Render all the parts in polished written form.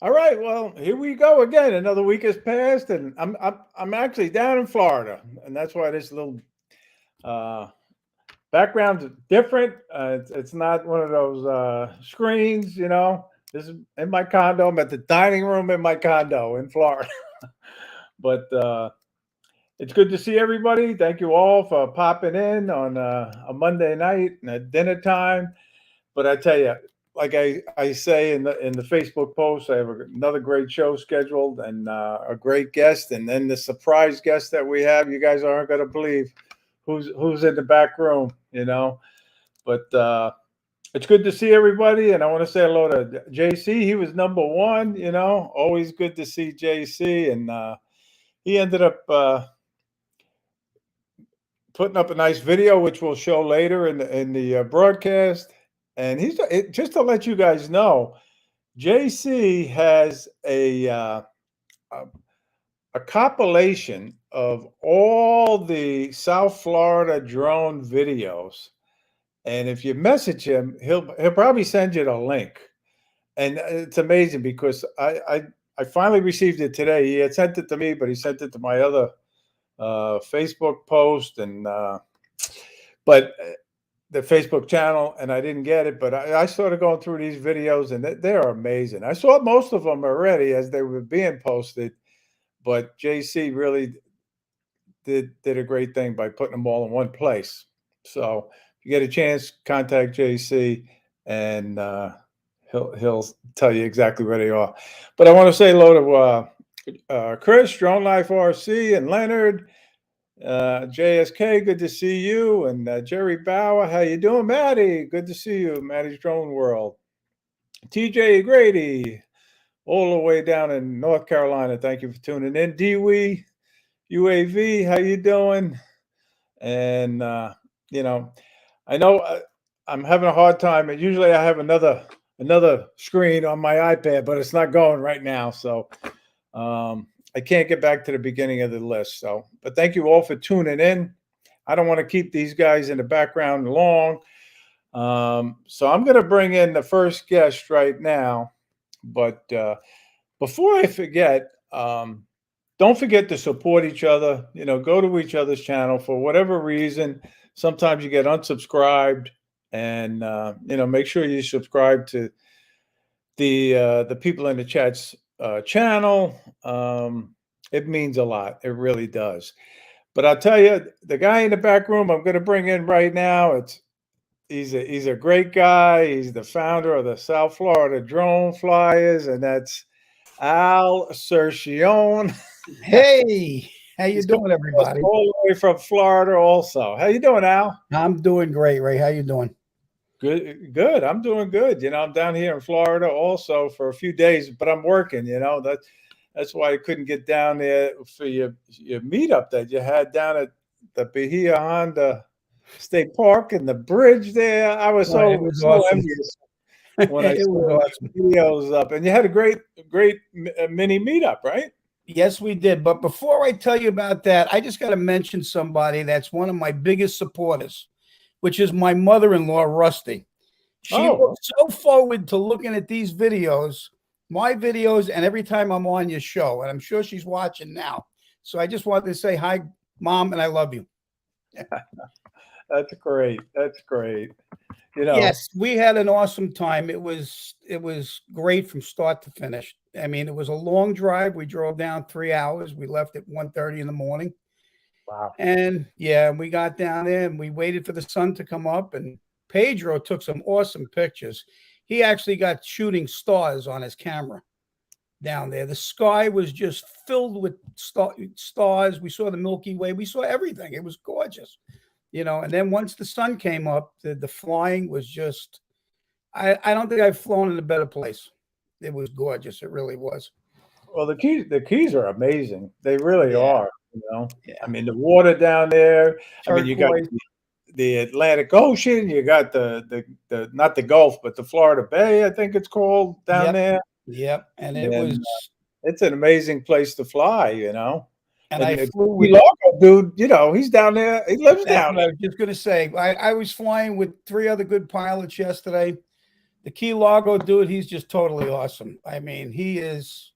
All right, well, here we go again. Another week has passed, and I'm actually down in Florida, and that's why this little uh, background's different. It's not one of those screens, you know. This is in my condo. I'm at the dining room in my condo in Florida, but it's good to see everybody. Thank you all for popping in on a Monday night at dinner time. But I tell you, like I say in the Facebook post, I have another great show scheduled and a great guest, and then the surprise guest that we have. You guys aren't going to believe who's in the back room, you know. But it's good to see everybody, and I want to say hello to JC. He was number one, you know. Always good to see JC, and he ended up putting up a nice video, which we'll show later in the broadcast. And just to let you guys know, JC has a a compilation of all the South Florida drone videos. And if you message him, he'll probably send you the link. And it's amazing because I finally received it today. He had sent it to me, but he sent it to my other Facebook post and but the Facebook channel, and I didn't get it. But I started going through these videos, and they are amazing. I saw most of them already as they were being posted, but JC really did a great thing by putting them all in one place. So if you get a chance, contact JC, and he'll tell you exactly where they are. But I want to say hello to Chris, Drone Life RC, and Leonard. JSK, good to see you. And Jerry Bauer, how you doing? Maddie, good to see you. Maddie's Drone World. TJ Grady, all the way down in North Carolina. Thank you for tuning in. Dewey UAV, how you doing? And you know, I know I'm having a hard time. And usually I have another screen on my iPad, but it's not going right now. So I can't get back to the beginning of the list. So, but thank you all for tuning in. I don't want to keep these guys in the background long. So I'm going to bring in the first guest right now. But before I forget, don't forget to support each other. You know, go to each other's channel for whatever reason. Sometimes you get unsubscribed, and you know, make sure you subscribe to the people in the chat's channel. It means a lot. It really does. But I'll tell you, the guy in the back room I'm going to bring in right now. He's a great guy. He's the founder of the South Florida Drone Flyers, and that's Al Cerchione. Hey, how you doing, everybody? All the way from Florida, also. How you doing, Al? I'm doing great, Ray. How you doing? Good, good. I'm doing good. You know, I'm down here in Florida also for a few days, but I'm working. You know, that's why I couldn't get down there for your meetup that you had down at the Bahia Honda State Park and the bridge there. I was so awesome. envious when I saw awesome videos up, and you had a great mini meetup, right? Yes, we did. But before I tell you about that, I just got to mention somebody that's one of my biggest supporters, which is my mother-in-law, Rusty. She looks so forward to looking at these videos, my videos, and every time I'm on your show. And I'm sure she's watching now. So I just wanted to say hi, Mom, and I love you. That's great. That's great. You know, yes, we had an awesome time. It was great from start to finish. I mean, it was a long drive. We drove down 3 hours. We left at 1:30 in the morning. Wow. And yeah, we got down there and we waited for the sun to come up, and Pedro took some awesome pictures. He actually got shooting stars on his camera down there. The sky was just filled with stars. We saw the Milky Way. We saw everything. It was gorgeous. You know, and then once the sun came up, the flying was just, I don't think I've flown in a better place. It was gorgeous. It really was. Well, the keys are amazing. They really are. You know, I mean, the water down there. I mean, you got the Atlantic Ocean. You got the not the Gulf, but the Florida Bay, I think it's called down there. Yep. And it's an amazing place to fly. You know. And I flew with dude, you know, he's down there. He lives down there. I was just going to say, I was flying with 3 other good pilots yesterday. The Key Largo dude, he's just totally awesome. I mean, he is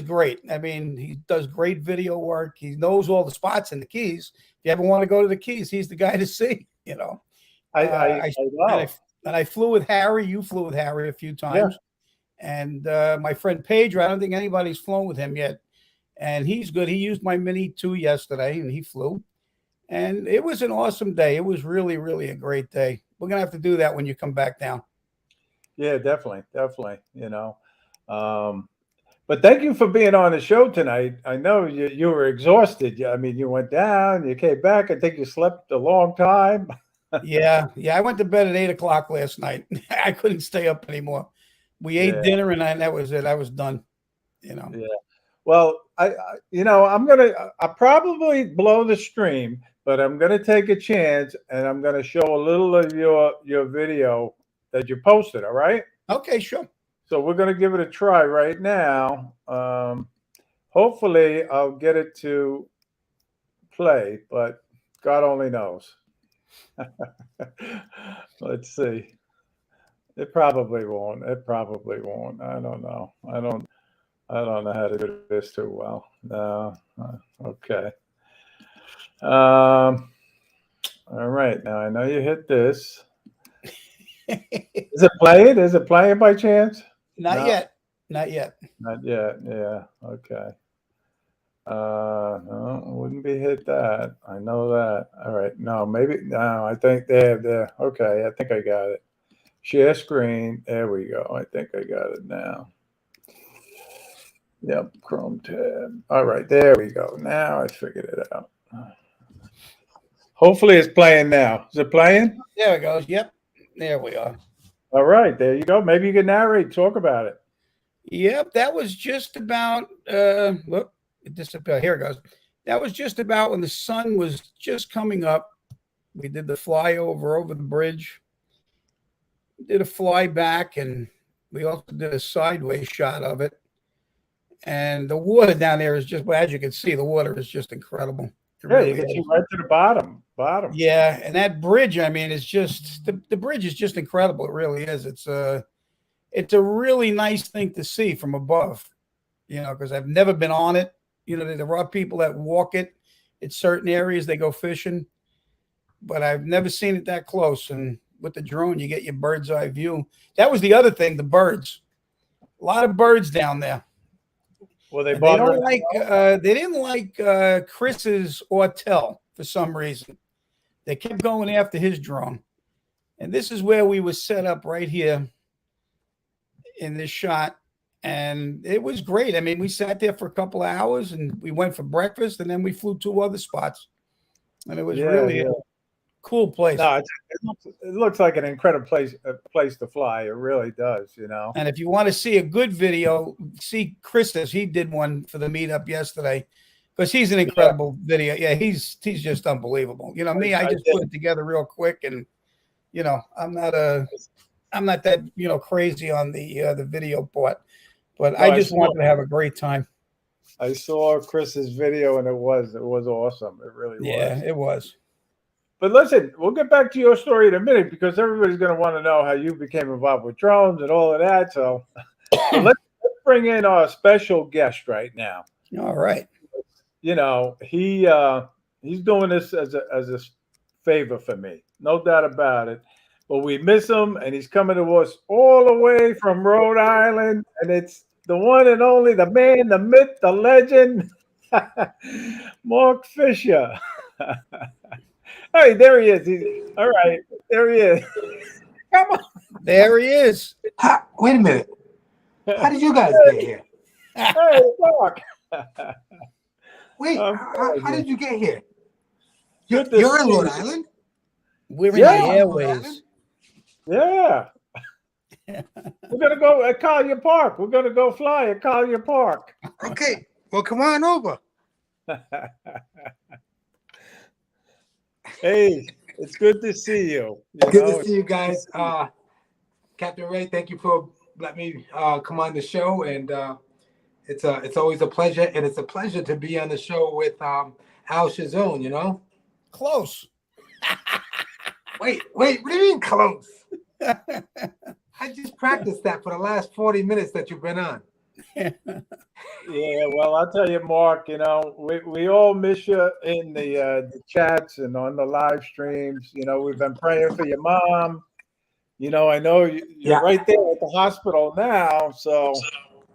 great. I mean, he does great video work. He knows all the spots in the Keys. If you ever want to go to the Keys, he's the guy to see. You know, I love. and I flew with Harry. You flew with Harry a few Yeah. times, and my friend Pedro. I don't think anybody's flown with him yet, and he's good. He used my Mini 2 yesterday, and he flew, and it was an awesome day. It was really, really a great day. We're gonna have to do that when you come back down. Yeah, definitely, definitely. You know, but thank you for being on the show tonight. I know you were exhausted. I mean, you went down, you came back. I think you slept a long time. Yeah. I went to bed at 8 o'clock last night. I couldn't stay up anymore. We ate dinner, and that was it. I was done. You know. Yeah. Well, I'll probably blow the stream, but I'm gonna take a chance, and I'm gonna show a little of your video that you posted. All right. Okay, sure. So we're gonna give it a try right now. Hopefully, I'll get it to play, but God only knows. Let's see. It probably won't. It probably won't. I don't know. I don't know how to do this too well. No. Okay. All right. Now I know you hit this. Is it playing? Is it playing by chance? Not yet. Not yet. Not yet. Yeah. Okay. No, it wouldn't be hit that. I know that. All right. No, maybe. No, I think there. Okay. I think I got it. Share screen. There we go. I think I got it now. Yep. Chrome tab. All right. There we go. Now I figured it out. Hopefully it's playing now. Is it playing? There it goes. Yep. There we are. All right. There you go. Maybe you can narrate. Talk about it. Yep. That was just about, look, it disappeared. Here it goes. That was just about when the sun was just coming up. We did the flyover over the bridge, did a fly back, and we also did a sideways shot of it. And the water down there is just, well, as you can see, the water is just incredible. It really gets you right to the bottom. Yeah, and that bridge, I mean, it's just the bridge is just incredible. It really is. It's a really nice thing to see from above, you know, because I've never been on it. You know, there are people that walk it in certain areas. They go fishing, but I've never seen it that close. And with the drone, you get your bird's eye view. That was the other thing, the birds. A lot of birds down there. Well, they didn't like Chris's Ortel for some reason. They kept going after his drone. And this is where we were set up right here in this shot. And it was great. I mean, we sat there for a couple of hours and we went for breakfast, and then we flew 2 other spots. And it was really a cool place. No, it looks like an incredible place to fly. It really does, you know. And if you want to see a good video, see Chris's. He did one for the meetup yesterday, because he's an incredible video. Yeah, he's just unbelievable. You know, me, I just put it together real quick, and you know, I'm not that, you know, crazy on the video part, but I just wanted to have a great time. I saw Chris's video, and it was awesome. It really was. Yeah, it was. But listen, we'll get back to your story in a minute, because everybody's going to want to know how you became involved with drones and all of that. So let's bring in our special guest right now. All right. You know, he's doing this as a favor for me, no doubt about it. But we miss him, and he's coming to us all the way from Rhode Island, and it's the one and only, the man, the myth, the legend, Mark Fisher. Hey, there he is. All right, there he is. Come on. There he is. Wait a minute. How did you guys get here? Hey, Mark. Wait, how did you get here? Good You're in Rhode Island? We're in the airways. Yeah. We're going to go at Collier Park. We're going to go fly at Collier Park. Okay, well, come on over. Hey, it's good to see you. Good to see you guys. Captain Ray, thank you for letting me come on the show, and it's always a pleasure, and it's a pleasure to be on the show with Al Shazone, you know? Close. Wait, what do you mean close? I just practiced that for the last 40 minutes that you've been on. Yeah, well, I'll tell you, Mark, you know, we all miss you in the chats and on the live streams. You know, we've been praying for your mom. You know, I know you're Yeah. right there at the hospital now, so,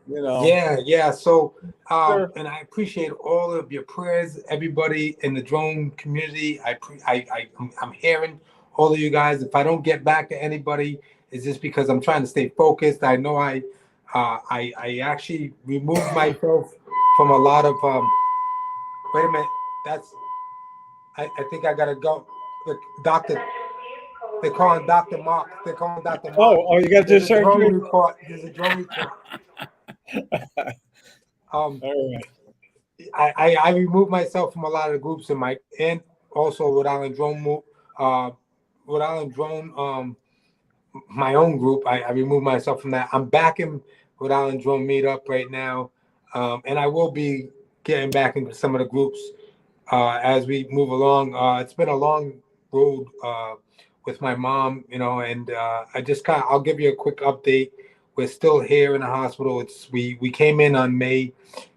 you know. Yeah. So, Sure. and I appreciate all of your prayers, everybody in the drone community. I'm hearing all of you guys. If I don't get back to anybody, it's just because I'm trying to stay focused. I know I actually removed myself from a lot of. Wait a minute. I think I gotta go. The doctor. They're calling Dr. Mark. They're calling Dr. Mark. Oh, you got There's your a drone surgery? report. There's a drone report. All right. I removed myself from a lot of the groups in my and also Rhode Island Drone my own group. I removed myself from that. I'm back in Rhode Island Drone Meetup right now, and I will be getting back into some of the groups as we move along. It's been a long road with my mom, you know, and I'll give you a quick update. We're still here in the hospital. We came in on May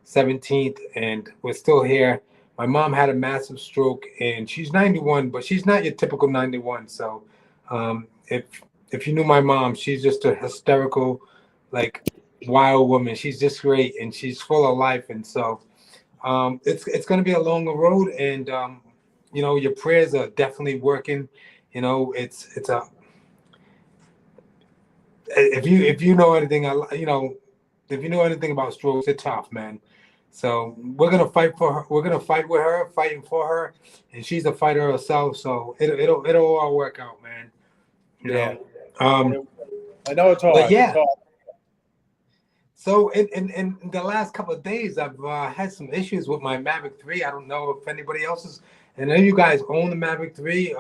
17th, and we're still here. My mom had a massive stroke, and she's 91, but she's not your typical 91. So, if you knew my mom, she's just a hysterical, like wild woman. She's just great, and she's full of life. And so, it's going to be a longer road, and you know, your prayers are definitely working. You know, it's a if you know anything, you know, if you know anything about strokes, it's tough, man. So we're gonna fight for her. We're gonna fight with her, fighting for her, and she's a fighter herself. So it'll all work out, man. You know. I know it's hard. But yeah. It's hard. So in the last couple of days, I've had some issues with my Mavic 3. I don't know if anybody else is. And I know you guys own the Mavic 3.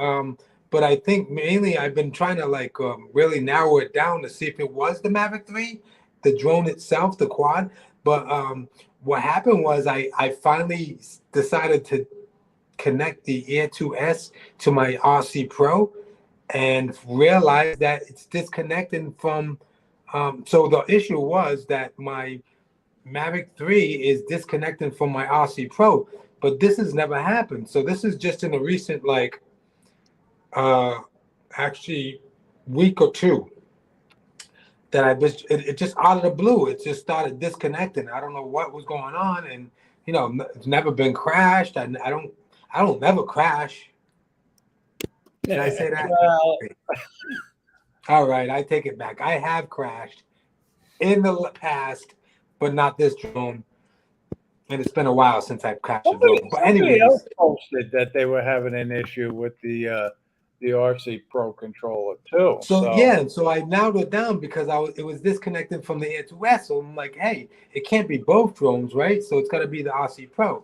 But I think mainly I've been trying to like really narrow it down to see if it was the Mavic 3, the drone itself, the quad. But what happened was I finally decided to connect the Air 2S to my RC Pro and realized that it's disconnecting from. So the issue was that my Mavic 3 is disconnecting from my RC Pro, but this has never happened. So this is just in a recent like actually week or two that it just out of the blue, it just started disconnecting. I don't know what was going on, and you know, it's never been crashed. I don't never crash. Did I say that? Well, All right, I take it back. I have crashed in the past, but not this drone. And it's been a while since I've crashed a drone. But somebody anyways, else posted that they were having an issue with the RC Pro controller too. so yeah, so I narrowed it down because it was disconnected from the Air 2S. So I'm like, hey, it can't be both drones, right? So it's got to be the RC Pro.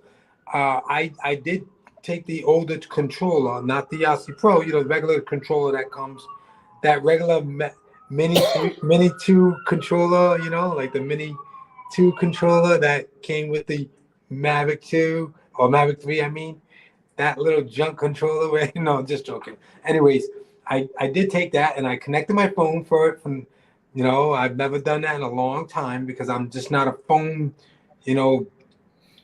I did take the older controller, not the RC Pro. You know, the regular controller that comes, that regular Mini 2 controller. You know, like the Mini 2 controller that came with the Mavic 2 or Mavic 3. I mean, that little junk controller. Where, no, just joking. Anyways, I did take that and I connected my phone for it. From, you know, I've never done that in a long time because I'm just not a phone, you know,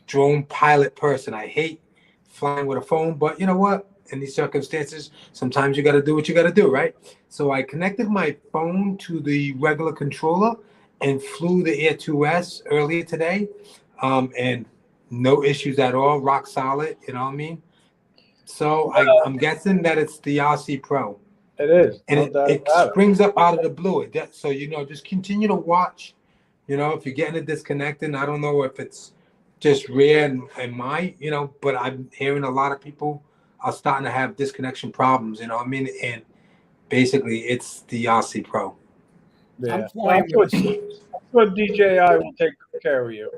drone pilot person. I hate flying with a phone, but you know what? In these circumstances, sometimes you got to do what you got to do, right? So I connected my phone to the regular controller and flew the Air 2S earlier today, and no issues at all, rock solid. You know what I mean? So I'm guessing that it's the RC Pro. It is. And No it doubt springs up out of the blue. So, you know, just continue to watch. You know, if you're getting it disconnected, I don't know if it's just rare and my, you know, but I'm hearing a lot of people are starting to have disconnection problems, you know what I mean? And basically it's the RC Pro. Yeah. I'm flying with That's what DJI will take care of you.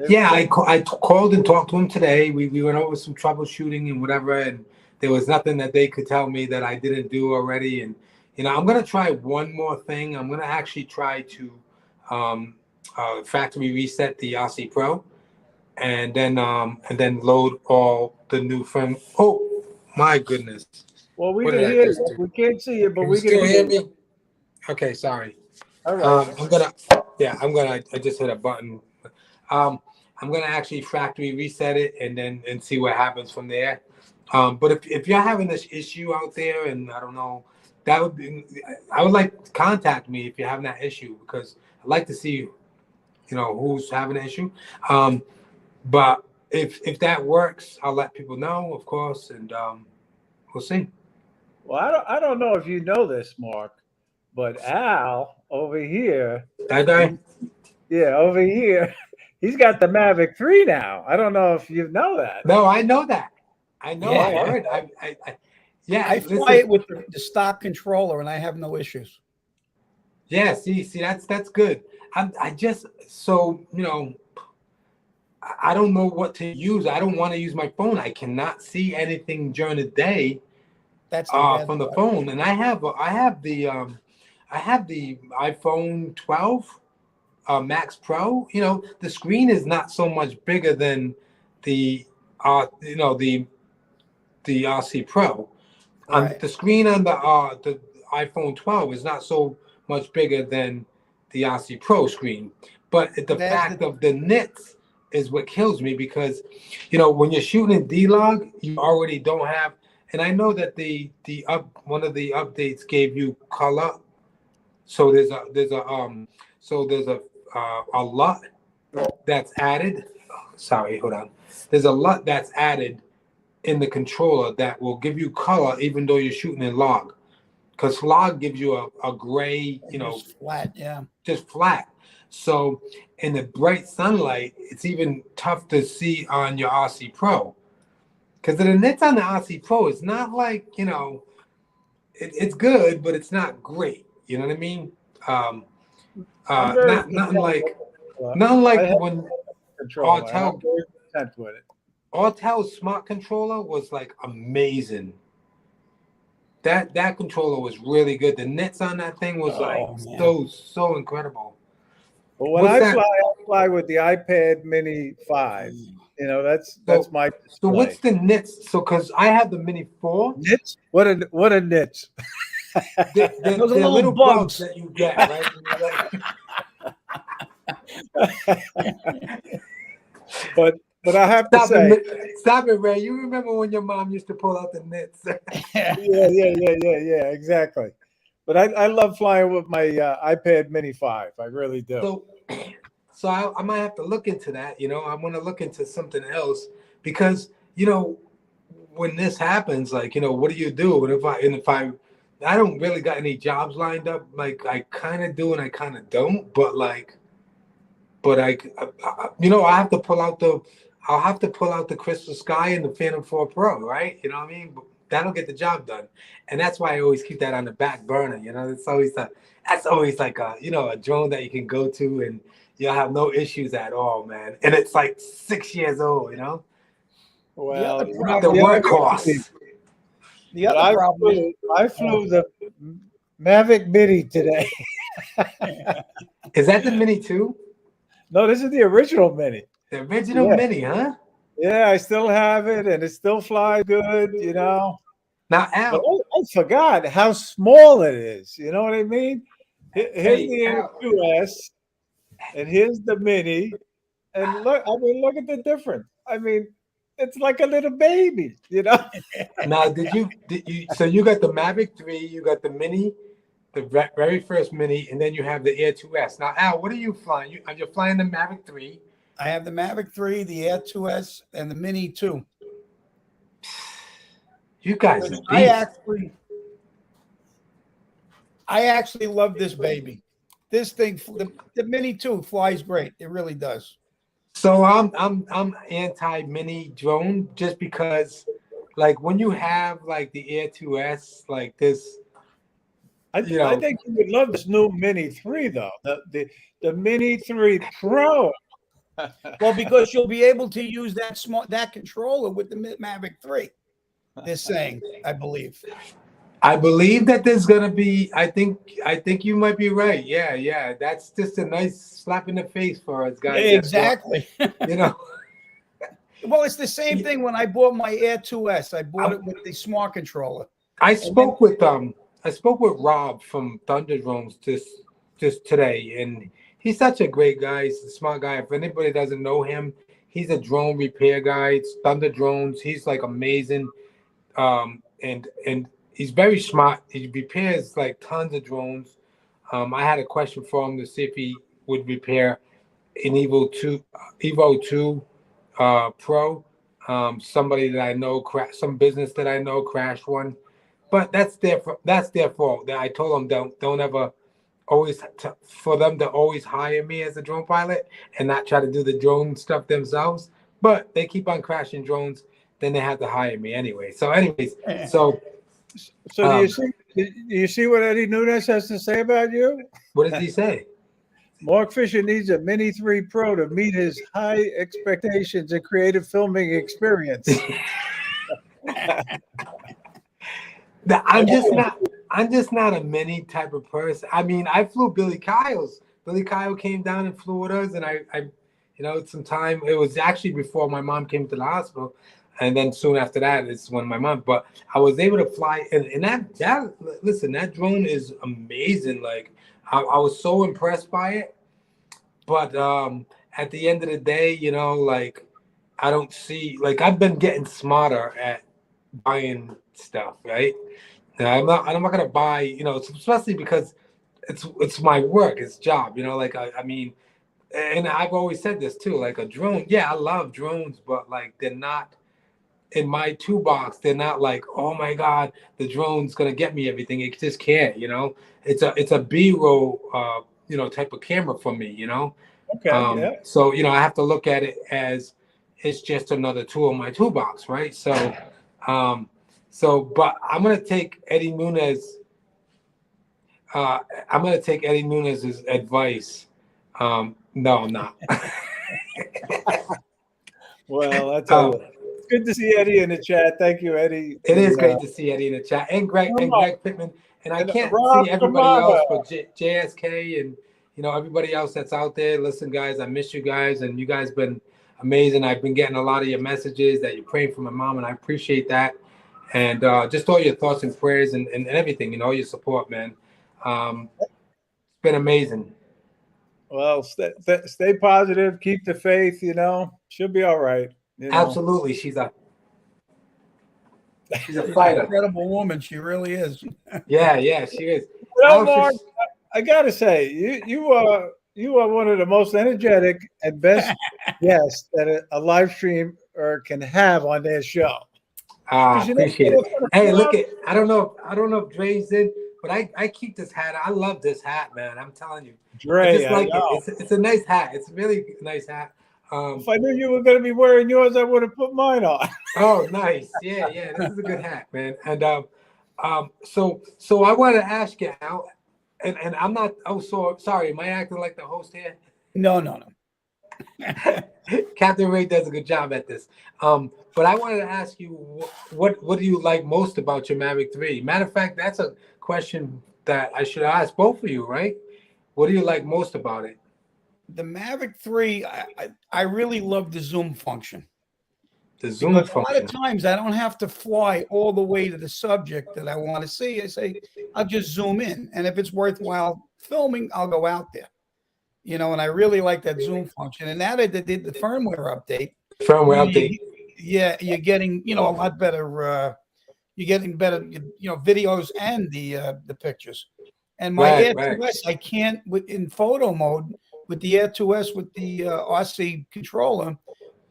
Yeah, I called and talked to him today. We went over some troubleshooting and whatever, and there was nothing that they could tell me that I didn't do already. And you know, I'm gonna try one more thing. I'm gonna actually try to factory reset the RC Pro, and then load all the new firm. Oh my goodness! Well, we What can did I hear just you. do? We can't see you, but Can we you can still hear hear you. me? Okay, sorry. All right. I just hit a button. I'm gonna actually factory reset it and see what happens from there. But if you're having this issue out there, and I don't know, I would like to contact me if you're having that issue, because I'd like to see, who's having an issue. But if that works, I'll let people know, of course, and we'll see. Well, I don't know if you know this, Mark, but Al over here, That guy. yeah, over here, he's got the Mavic 3 now. I don't know if you know that. No, I know that. I know. Yeah. I heard. Yeah. I fly it with the stock controller, and I have no issues. Yeah. See, that's good. I just I don't know what to use. I don't want to use my phone. I cannot see anything during the day. That's From the phone, and I have the iPhone 12 Max Pro. The screen is not so much bigger than the the RC Pro. Right. The screen on the iPhone 12 is not so much bigger than the RC Pro screen, but the fact of the nits is what kills me, because when you're shooting in D-Log, you already don't have. And I know that one of the updates gave you color, so there's a LUT that's added. Sorry, hold on. There's a LUT that's added in the controller that will give you color even though you're shooting in log, because log gives you a gray, just flat, yeah, just flat. So in the bright sunlight, it's even tough to see on your RC Pro. Because the nits on the RC Pro is not like, it's good, but it's not great. You know what I mean? Nothing like when Autel's smart controller was like amazing. That controller was really good. The nits on that thing was so incredible. Well, when I fly with the iPad Mini 5. That's my display. So what's the nits? So because I have the Mini 4. Nits? What a nits? They're little bugs that you get, right? But I have to say, stop it, Ray. You remember when your mom used to pull out the nits? yeah, exactly. But I love flying with my iPad Mini 5. I really do. So I might have to look into that. I want to look into something else, because when this happens, like, what do you do? And if I don't really got any jobs lined up, like I kind of do and I kind of don't, but I have to pull out the Crystal Sky and the Phantom 4 Pro, right? You know what I mean? But that'll get the job done, and that's why I always keep that on the back burner. It's always like a drone that you can go to and you'll have no issues at all, man. And it's like 6 years old, Well, the workhorse. The other problem I flew the Mavic Mini today. Is that the Mini 2? No, this is the original Mini. The original Mini, huh? Yeah, I still have it, and it still flies good, Now, Al, I forgot how small it is. You know what I mean? Here's the Air2S, and here's the Mini, and look at the difference. I mean, it's like a little baby, Now, did you? So you got the Mavic 3, you got the Mini, the very first Mini, and then you have the Air2S. Now, Al, what are you flying? You're flying the Mavic 3. I have the Mavic 3, the Air2S, and the Mini 2. You guys are I actually love this baby. This thing, the Mini 2 flies great. It really does. So I'm anti Mini drone, just because, like, when you have like the Air2S like this, I think you would love this new Mini 3 though. The Mini 3 Pro. Well, because you'll be able to use that controller with the Mavic 3. They're saying, I believe. I believe that there's gonna be. I think you might be right. Yeah. That's just a nice slap in the face for us guys. Yeah, exactly. Well, it's the same thing when I bought my Air2S. I bought it with the smart controller. I spoke with Rob from Thunder Drones just today, and he's such a great guy. He's a smart guy. If anybody doesn't know him, he's a drone repair guy. It's Thunder Drones. He's like amazing, and he's very smart. He repairs like tons of drones. I had a question for him to see if he would repair an Evo 2 Pro. Somebody that I know some business that I know crashed one, but that's their fault. That I told them don't ever for them to always hire me as a drone pilot and not try to do the drone stuff themselves. But they keep on crashing drones, then they have to hire me anyway. So, anyways, so do you see what Eddie Nunes has to say about you? What does he say? Mark Fisher needs a Mini 3 Pro to meet his high expectations and creative filming experience. I'm just not a mini type of person. I mean, I flew Billy Kyle's. Billy Kyle came down and flew with us, and I some time. It was actually before my mom came to the hospital, and then soon after that, it's when my mom. But I was able to fly, and that drone is amazing. Like I was so impressed by it. But at the end of the day, like I don't see, like I've been getting smarter at buying stuff, right? I'm not gonna buy, especially because it's my work, it's job, like I mean, and I've always said this too, like a drone, yeah, I love drones, but like they're not in my toolbox. They're not like, oh my God, the drone's gonna get me everything. It just can't, it's a B-roll type of camera for me, Okay. Yeah. So I have to look at it as it's just another tool in my toolbox, right? So but I'm gonna take Eddie Nunes. I'm gonna take Eddie Nunes' advice. No, I'm not. Well, that's it's good to see Eddie in the chat. Thank you, Eddie. It is great to see Eddie in the chat, and Greg Pittman. And I can't see everybody else, but JSK and everybody else that's out there. Listen, guys, I miss you guys, and you guys been amazing. I've been getting a lot of your messages that you're praying for my mom, and I appreciate that. And just all your thoughts and prayers and everything, your support, man. It's been amazing. Well, stay positive, keep the faith, she'll be all right. Absolutely. She's a fighter. Incredible woman. She really is. Yeah, she is. Mark, I gotta say, you are one of the most energetic and best guests that a live streamer can have on their show. Appreciate it. Hey, look I don't know if Dre's in, but I keep this hat. I love this hat, man. I'm telling you. Dre, I just like it. It's a nice hat. It's a really nice hat. If I knew you were going to be wearing yours, I would have put mine on. Oh, nice. Yeah. This is a good hat, man. And so I want to ask you, Al, and I'm not. Oh, so sorry. Am I acting like the host here? No. Captain Ray does a good job at this. But I wanted to ask you, what do you like most about your Mavic 3? Matter of fact, that's a question that I should ask both of you, right? What do you like most about it? The Mavic 3, I really love the zoom function. The zoom function. A lot of times I don't have to fly all the way to the subject that I want to see. I say, I'll just zoom in. And if it's worthwhile filming, I'll go out there. And I really like that zoom function. And now that they did the firmware update. Yeah, you're getting, a lot better. You're getting better, videos and the pictures. And my Air 2S, I can't in photo mode with the Air 2S with the RC controller.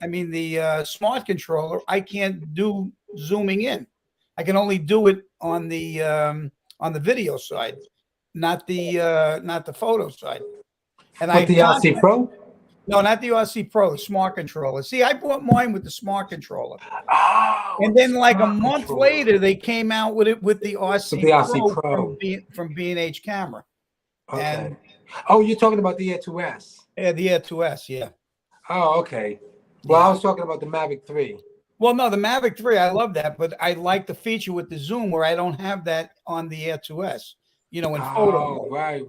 I mean the smart controller. I can't do zooming in. I can only do it on the video side, not the photo side. And the RC Pro? No, not the RC Pro, the smart controller. See, I bought mine with the smart controller. Oh, and then like a month later, they came out with it with the RC, Pro. From B&H Camera. Okay. And, you're talking about the Air 2S? Yeah, the Air 2S, yeah. Oh, okay. Well, I was talking about the Mavic 3. Well, no, the Mavic 3, I love that, but I like the feature with the zoom where I don't have that on the Air 2S, in photo. Right.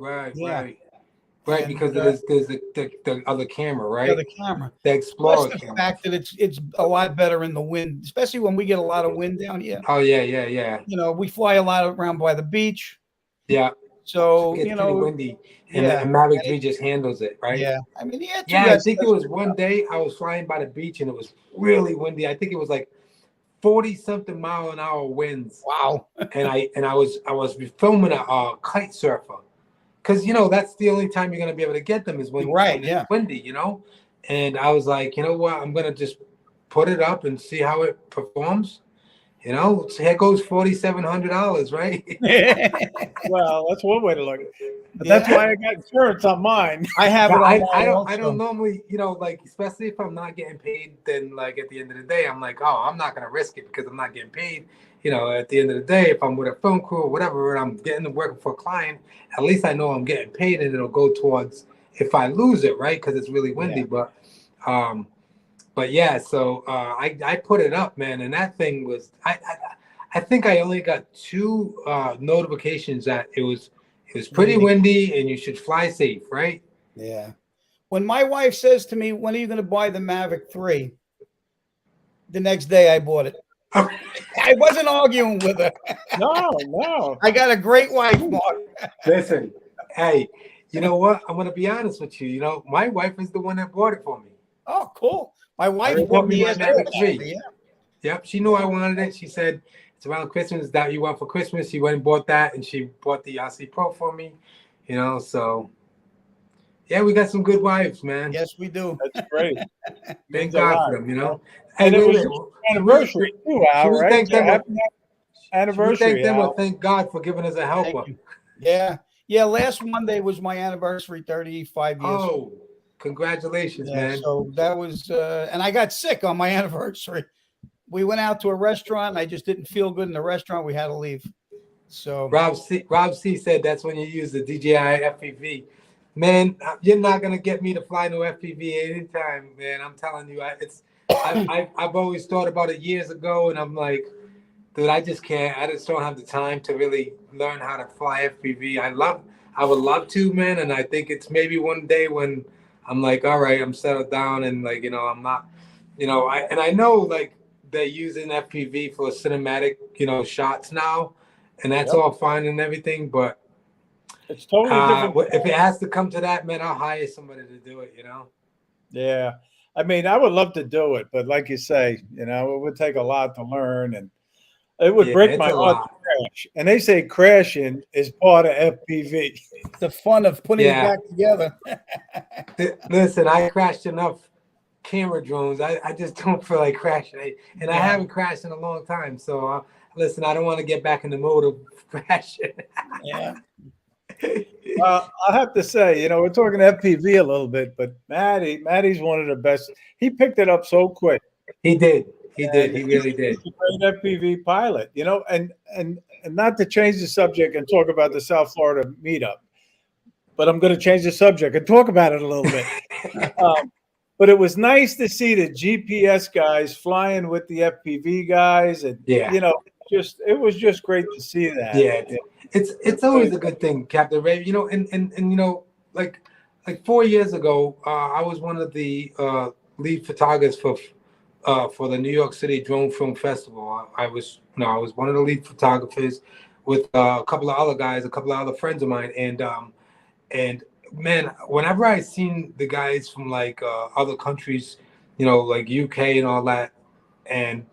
Right, because there's the other camera, right? The other camera. The Explorer camera. The fact that it's a lot better in the wind, especially when we get a lot of wind down here. Oh, yeah. We fly a lot around by the beach. Yeah. So, It's you pretty know, windy, and yeah. the Mavic 3 just handles it, right? Yeah. I mean, yeah, Yeah, I think it was one day I was flying by the beach and it was really windy. I think it was like 40 something mile an hour winds. Wow. And I was filming a kite surfer, because that's the only time you're gonna be able to get them is when Yeah. it's windy, And I was like, you know what, I'm gonna just put it up and see how it performs. So here goes $4,700, right? Well, that's one way to look at it. But Yeah. that's why I got insurance on mine. I have it on I mine don't also. normally, like, especially if I'm not getting paid, then like at the end of the day, I'm like, oh, I'm not gonna risk it because I'm not getting paid. At the end of the day, if I'm with a film crew or whatever, and I'm getting to work for a client, at least I know I'm getting paid, and it'll go towards if I lose it, right? Because it's really windy. But yeah, so I put it up, man, and that thing was I think I only got 2 notifications that it was pretty windy and you should fly safe, right? Yeah. When my wife says to me, "When are you going to buy the Mavic 3?" The next day I bought it. I wasn't arguing with her. No. I got a great wife, Mark. Listen, hey, you know what? I'm gonna be honest with you. My wife is the one that bought it for me. Oh, cool. My wife She bought bought me me my a Mavic 3. Yeah. Yep, she knew I wanted it. She said it's around Christmas that you want for Christmas. She went and bought that, and she bought the RC Pro for me. So yeah, we got some good wives, man. Yes, we do. That's great. Thank God for them, And Hey, it was wait. your anniversary too, Al, Should we right? thank them? Happy Should we anniversary, thank them or Al. thank God for giving us a helper? Thank you. Yeah. Last Monday was my anniversary, 35 years. Oh, congratulations, Yeah, man. so that was, and I got sick on my anniversary. We went out to a restaurant. I just didn't feel good in the restaurant. We had to leave. So Rob C said that's when you use the DJI FPV. Man, you're not gonna get me to fly no FPV anytime, man. I'm telling you, I've always thought about it years ago, and I'm like, dude, I just can't. I just don't have the time to really learn how to fly FPV. I would love to, man, and I think it's maybe one day when I'm like, all right, I'm settled down, and like, I'm not, I know like they're using FPV for cinematic, shots now, and that's all fine and everything, but it's totally different. If it has to come to that, man, I'll hire somebody to do it. Yeah. I mean, I would love to do it, but like you say, it would take a lot to learn, and it would break my heart to crash. And they say crashing is part of FPV. the fun of putting it back together. Listen, I crashed enough camera drones. I just don't feel like crashing, and I haven't crashed in a long time. So listen, I don't want to get back in the mode of crashing. Yeah. I have to say, we're talking FPV a little bit, but Matty's one of the best. He picked it up so quick. He did. He really did. He's a great FPV pilot, and not to change the subject and talk about the South Florida meetup, but I'm going to change the subject and talk about it a little bit. But it was nice to see the GPS guys flying with the FPV guys, and it was just great to see that. Yeah, it's always a good thing, Captain Ray. And like 4 years ago, I was one of the lead photographers for the New York City Drone Film Festival. I was one of the lead photographers with a couple of other guys, a couple of other friends of mine, and man, whenever I seen the guys from like other countries, like UK and all that, and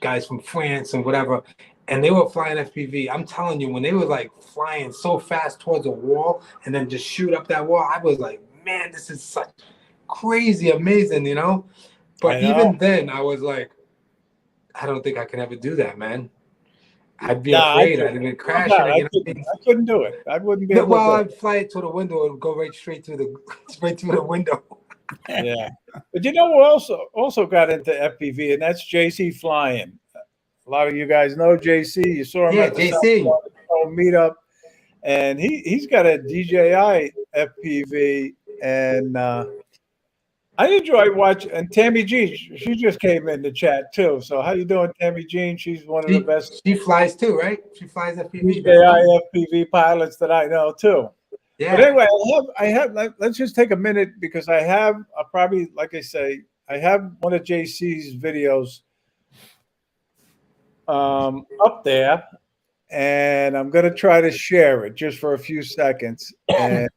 guys from France and whatever, and they were flying FPV. I'm telling you, when they were like flying so fast towards a wall and then just shoot up that wall, I was like, man, this is such crazy, amazing, But even then, I was like, I don't think I can ever do that, man. I'd be afraid. I'd even crash. I couldn't do it. I wouldn't be able to. Well, I'd fly it to the window and go right straight through the window. Yeah, but who also got into FPV, and that's JC Flying. A lot of you guys know JC. You saw him at the JC Meetup, and he's got a DJI FPV, and I enjoy watching. And Tammy Jean, she just came in the chat too. So how you doing, Tammy Jean? She's one of the best. She flies too, right? She flies FPV. DJI FPV pilots that I know too. Yeah. But anyway, I have. Let's just take a minute because I have probably, like I say, I have one of JC's videos up there, and I'm going to try to share it just for a few seconds, and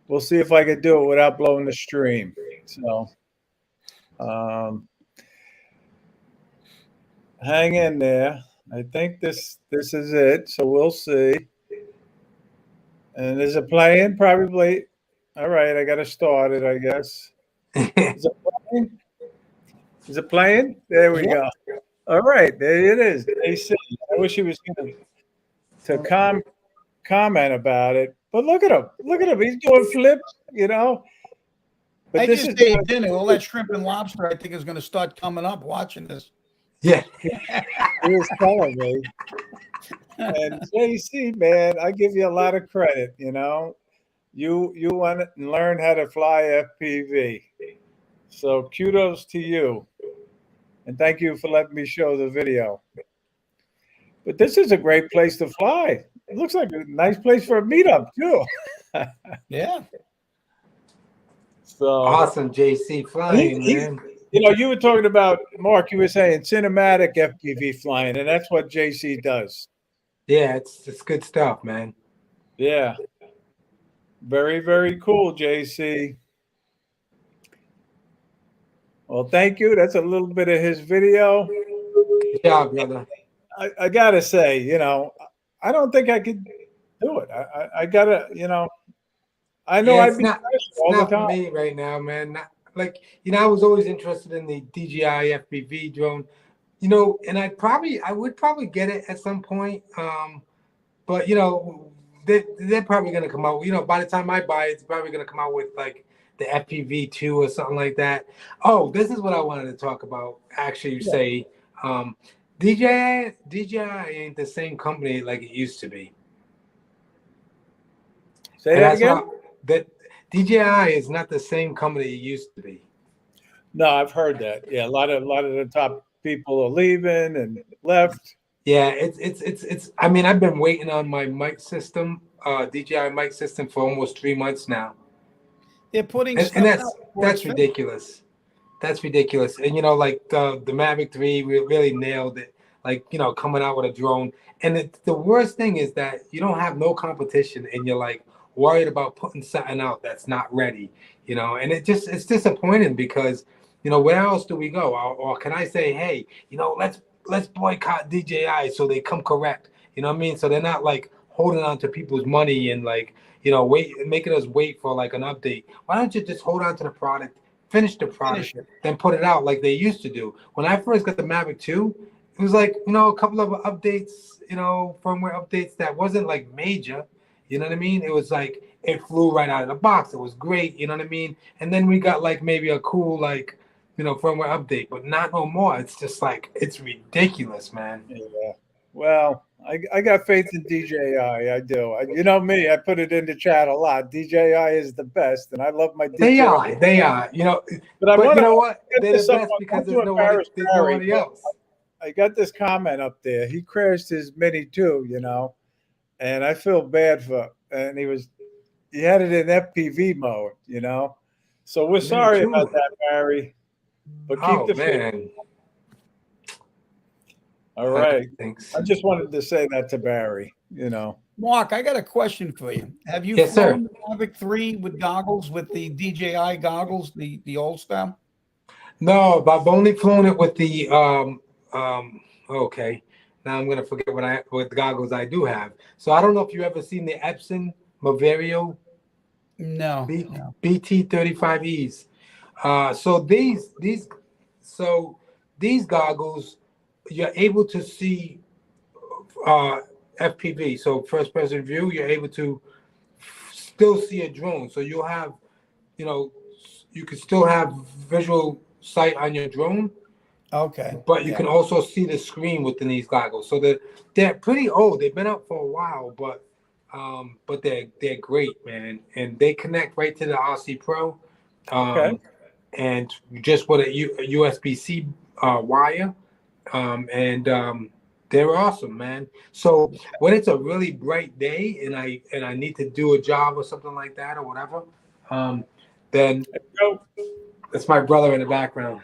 we'll see if I can do it without blowing the stream. So hang in there. I think this is it. So we'll see. And is it playing? Probably. All right, I got to start it, I guess. Is it playing? Is it playing? There we go. All right, there it is. AC. I wish he was going to comment about it, but look at him. Look at him. He's doing flips, you know. But I this just is ate dinner. All that shrimp and lobster, I think, is going to start coming up watching this. Yeah. he was telling me. And JC, man, I give you a lot of credit. You know, you want to learn how to fly FPV, so kudos to you, and thank you for letting me show the video. But this is a great place to fly. It looks like a nice place for a meetup too. Yeah. So Awesome, JC flying, man. You know, you were talking about, Mark, you were saying cinematic FPV flying, and that's what JC does. Yeah, it's good stuff, man. Yeah. Very, very cool, JC. Well, thank you. That's a little bit of his video. Good job, brother. I got to say, you know, I don't think I could do it. I got to, you know, I know I'd be it's not for me right now, man. Not, like, you know, I was always interested in the DJI FPV drone, you know, and I would probably get it at some point. But you know, they're probably gonna come out. You know, by the time I buy it, it's probably gonna come out with like the FPV 2 or something like that. Oh, this is what I wanted to talk about. Actually, say DJI ain't the same company like it used to be. Say that again. That DJI is not the same company it used to be. No, I've heard that. Yeah, a lot of the top people are leaving and left. Yeah, it's. I mean, I've been waiting on my mic system, DJI mic system, for almost 3 months now. They're putting and that's ridiculous. That's ridiculous. And you know, like the Mavic 3 really nailed it. Like, you know, coming out with a drone. And the worst thing is that you don't have no competition, and you're like worried about putting something out that's not ready. You know, and it's disappointing because, you know, where else do we go? Or can I say, hey, you know, let's boycott DJI so they come correct. You know what I mean? So they're not like holding on to people's money and like, you know, making us wait for like an update. Why don't you just hold on to the product, finish the product, then put it out like they used to do? When I first got the Mavic 2, it was like, you know, a couple of updates, you know, firmware updates that wasn't like major. You know what I mean? It was like it flew right out of the box. It was great. You know what I mean? And then we got like maybe a cool like, you know, firmware update, but not no more. It's just like, it's ridiculous, man. Yeah. Well, I got faith in DJI. I do. You know me, I put it in the chat a lot. DJI is the best, and I love my DJI. They are. You know, but you know what? They're the best because there's nobody else. I got this comment up there. He crashed his Mini too, you know, and I feel bad for. And he had it in FPV mode, you know. So we're sorry about that, Barry. But keep the man. All right. Thanks. I just wanted to say that to Barry, you know. Mark, I got a question for you. Have you flown the Mavic 3 with goggles, with the DJI goggles, the old style? No, but I've only flown it with the okay. Now I'm gonna forget what the goggles I do have. So I don't know if you've ever seen the Epson Maverio. No. BT35Es. So these goggles, you're able to see FPV, so first person view. You're able to still see a drone, so you'll have, you know, you can still have visual sight on your drone. Okay. But you can also see the screen within these goggles. So they're pretty old. They've been out for a while, but they're great, man, and they connect right to the RC Pro. Okay. And just with a USB-C wire, and they're awesome, man. So when it's a really bright day and I need to do a job or something like that or whatever, then that's my brother in the background.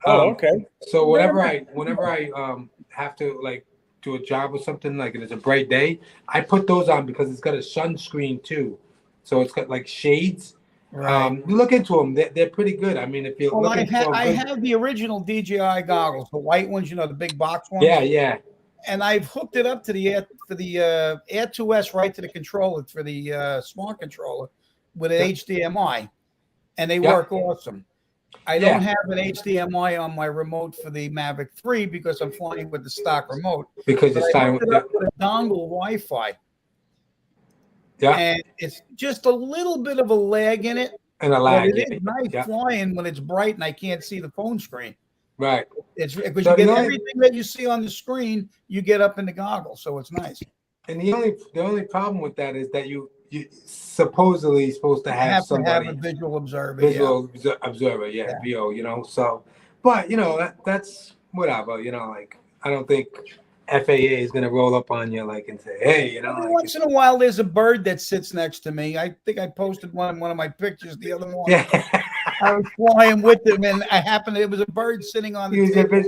Okay. So whenever I have to like to a job or something, like it's a bright day, I put those on because it's got a sunscreen too. So it's got like shades. Right. You look into them; they're pretty good. I mean, if you're Well, looking for, I have the original DJI goggles, the white ones, you know, the big box ones. yeah, And I've hooked it up to the Air 2S right to the controller for the smart controller with an HDMI, and they work awesome. I don't have an HDMI on my remote for the Mavic 3 because I'm flying with the stock remote. because it's time with a dongle Wi-Fi. Yeah, and it's just a little bit of a lag in it. And a lag. But it is nice flying when it's bright and I can't see the phone screen. Right. It's because you get everything that you see on the screen, you get up in the goggles, so it's nice. And the only problem with that is that you supposedly supposed to have somebody, to have a visual observer. Observer, VO, you know. So, but you know that's whatever, you know. Like I don't think FAA is gonna roll up on you like and say, hey, you know. Every once in a while, there's a bird that sits next to me. I think I posted one of my pictures the other morning. Yeah. I was flying with him, and it was a bird sitting on the table,